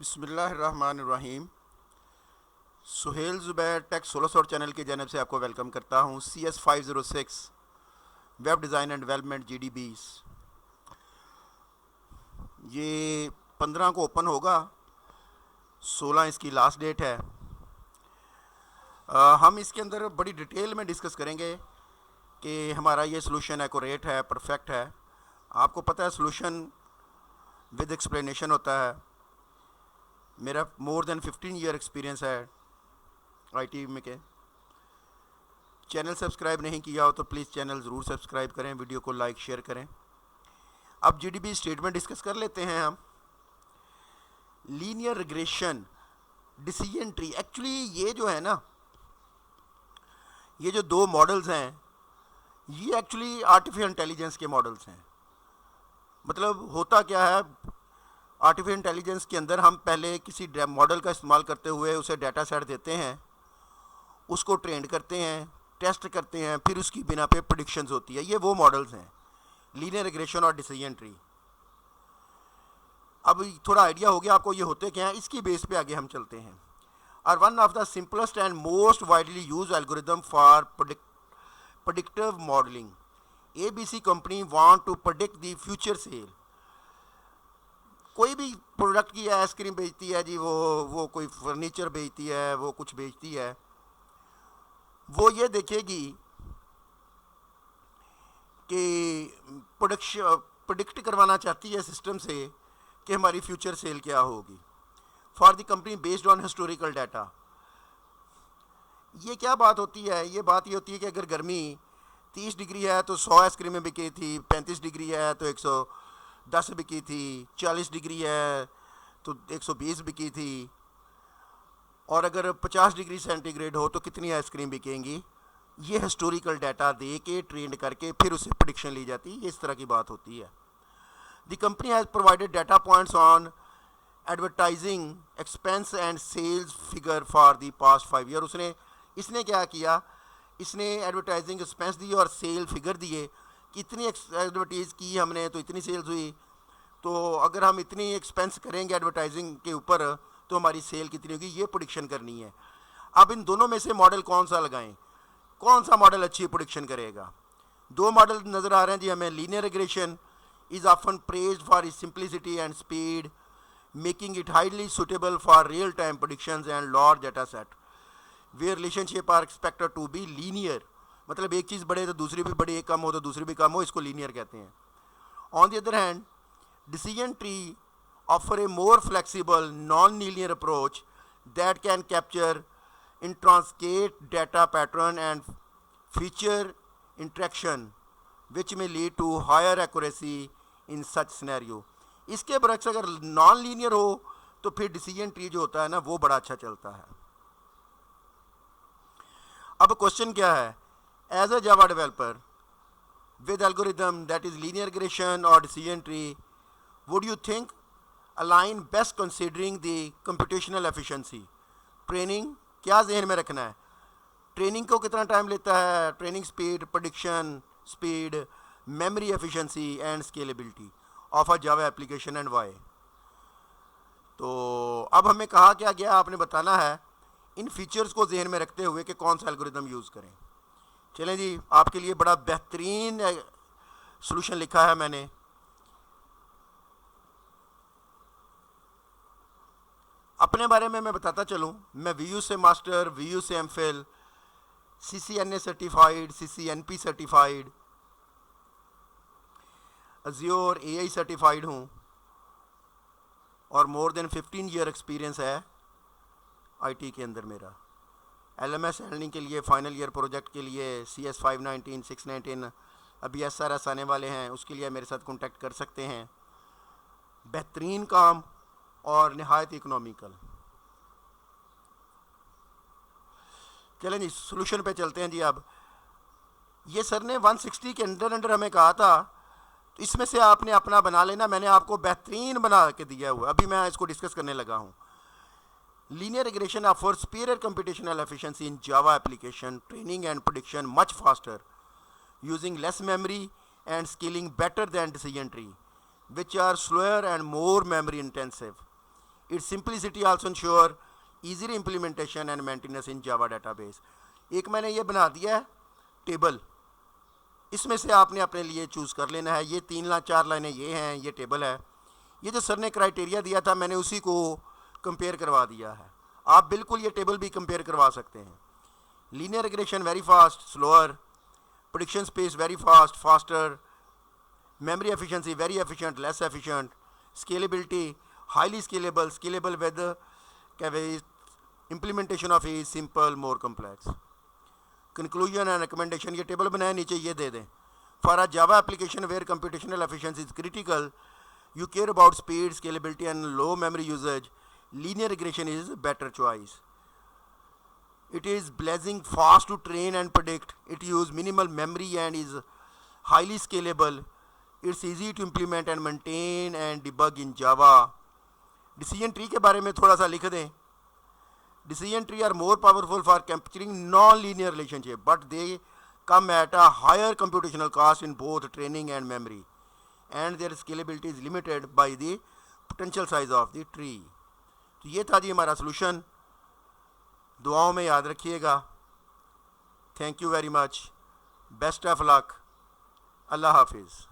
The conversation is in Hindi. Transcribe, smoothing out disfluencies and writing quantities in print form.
बिस्मिल्लाहिर्रहमानिर्रहीम। सुहेल ज़ुबैर टेक 1600 चैनल की जानब से आपको वेलकम करता हूँ। CS506 web design and development GDBs ये 15 को ओपन होगा, 16 इसकी लास्ट डेट है। हम इसके अंदर बड़ी डिटेल में डिस्कस करेंगे कि हमारा ये सॉल्यूशन एक्यूरेट है, परफेक्ट है। आपको पता है सॉल्यूशन विद एक्सप्लेनेशन होता है। मेरा मोर देन 15 ईयर एक्सपीरियंस है IT में के। चैनल सब्सक्राइब नहीं किया हो तो प्लीज़ चैनल ज़रूर सब्सक्राइब करें, वीडियो को लाइक शेयर करें। अब GDB स्टेटमेंट डिस्कस कर लेते हैं हम। Linear regression, decision tree, actually ये जो है ना, ये जो दो मॉडल्स हैं ये एक्चुअली आर्टिफिशियल इंटेलिजेंस के मॉडल्स हैं। मतलब होता क्या है, आर्टिफिशियल इंटेलिजेंस के अंदर हम पहले किसी मॉडल का इस्तेमाल करते हुए उसे डाटा सेट देते हैं, उसको ट्रेंड करते हैं, टेस्ट करते हैं, फिर उसकी बिना पे प्रेडिक्शंस होती है। ये वो मॉडल्स हैं, लीनियर रिग्रेशन और डिसीजन ट्री। अब थोड़ा आइडिया हो गया आपको ये होते क्या हैं, इसकी बेस पे आगे हम चलते हैं। और one of the simplest and most widely use algorithm for predictive modelling. ABC company want to predict the future sale. कोई भी प्रोडक्ट की आइसक्रीम बेचती है जी, वो कोई फर्नीचर बेचती है, वो कुछ बेचती है, वो ये देखेगी कि प्रोडिक्ट करवाना चाहती है सिस्टम से कि हमारी फ्यूचर सेल क्या होगी for the company based on historical data. ये क्या बात होती है, ये बात ये होती है कि अगर गर्मी 30 डिग्री है तो 100 आइसक्रीमें बिकी थी, 35 डिग्री है तो 110 बिकी थी, 40 डिग्री है तो 120 बिकी थी, और अगर 50 डिग्री सेंटीग्रेड हो तो कितनी आइसक्रीम बिकेंगी। ये हिस्टोरिकल डाटा दे के ट्रेंड करके फिर उससे प्रेडिक्शन ली जाती है। ये इस तरह की बात होती है। The company has provided data points on advertising expense and sales figure for the past 5 year. इसने क्या किया, इसने एडवर्टाइजिंग एक्सपेंस दिए और सेल फिगर दिए कि इतनी एडवर्टाइज की हमने तो इतनी सेल्स हुई, तो अगर हम इतनी एक्सपेंस करेंगे एडवर्टाइजिंग के ऊपर तो हमारी सेल कितनी होगी, ये प्रेडिक्शन करनी है। अब इन दोनों में से मॉडल कौन सा लगाएं, कौन सा मॉडल अच्छी प्रेडिक्शन करेगा। दो मॉडल नज़र आ रहे हैं जी हमें। Linear regression is often praised for its simplicity and speed, making it highly suitable for real time predictions and large data set where relationship are expected to be linear. मतलब एक चीज़ बढ़े तो दूसरी भी बढ़े, एक कम हो तो दूसरी भी कम हो, इसको लीनियर कहते हैं। On the other hand, decision tree offer a more flexible non-linear approach that can capture intricate data pattern and feature interaction which may lead to higher accuracy in such scenario। इसके बरक्स अगर नॉन लीनियर हो तो फिर डिसीजन ट्री जो होता है ना वो बड़ा अच्छा चलता है। अब क्वेश्चन क्या है, as a Java developer with algorithm that is linear regression or decision tree, would you think align best considering the computational efficiency? Training क्या जहन में रखना है, ट्रेनिंग को कितना टाइम लेता है, training speed, prediction speed, memory efficiency and scalability of a Java application and why. तो अब हमें कहा क्या गया, आपने बताना है इन फीचर्स को जहन में रखते हुए कि कौन सा एल्गोरिदम यूज़ करें। चलें जी, आपके लिए बड़ा बेहतरीन सॉल्यूशन लिखा है मैंने। अपने बारे में मैं बताता चलूं, मैं VU से मास्टर, VU से MPhil, CCNA certified, CCNP certified, Azure AI certified हूं और मोर देन 15 ईयर एक्सपीरियंस है IT के अंदर मेरा। LMS हैंडलिंग के लिए फाइनल ईयर प्रोजेक्ट के लिए CS519 619 अभी SRS आने वाले हैं, उसके लिए मेरे साथ कांटेक्ट कर सकते हैं। बेहतरीन काम और नहायत इकोनॉमिकल। चलें जी सोल्यूशन पे चलते हैं जी। अब ये सर ने 160 के अंदर हमें कहा था, तो इसमें से आपने अपना बना लेना, मैंने आपको बेहतरीन बना के दिया हुआ। अभी मैं इसको डिस्कस करने लगा हूँ। Linear regression offers superior computational efficiency in Java application training and prediction much faster, using less memory and scaling better than decision tree, which are slower and more memory intensive. Its simplicity also ensure easy implementation and maintenance in Java database. एक मैंने ये बना दिया है टेबल, इसमें से आपने अपने लिए चूज़ कर लेना है। ये 4 लाइनें ये हैं, ये टेबल है। ये जो सर ने क्राइटेरिया दिया था मैंने उसी को कंपेयर करवा दिया है। आप बिल्कुल ये टेबल भी कंपेयर करवा सकते हैं। Linear regression very fast, slower, prediction space very fast, faster, memory efficiency very efficient, less efficient, scalability highly scalable, scalable with implementation of is simple, more complex. Conclusion and recommendation, ये टेबल बनाए नीचे ये दे दें। For a Java application where computational efficiency is critical, you care about speed, scalability and low memory usage, linear regression is better choice. It is blazing fast to train and predict, it use minimal memory and is highly scalable. It's easy to implement and maintain and debug in Java. Decision tree के बारे में थोड़ा सा लिख दें। Decision tree are more powerful for capturing non-linear relationship, but they come at a higher computational cost in both training and memory, and their scalability is limited by the potential size of the tree. तो ये था जी हमारा solution। दुआओं में याद रखिएगा। Thank you very much. Best of luck. Allah Hafiz.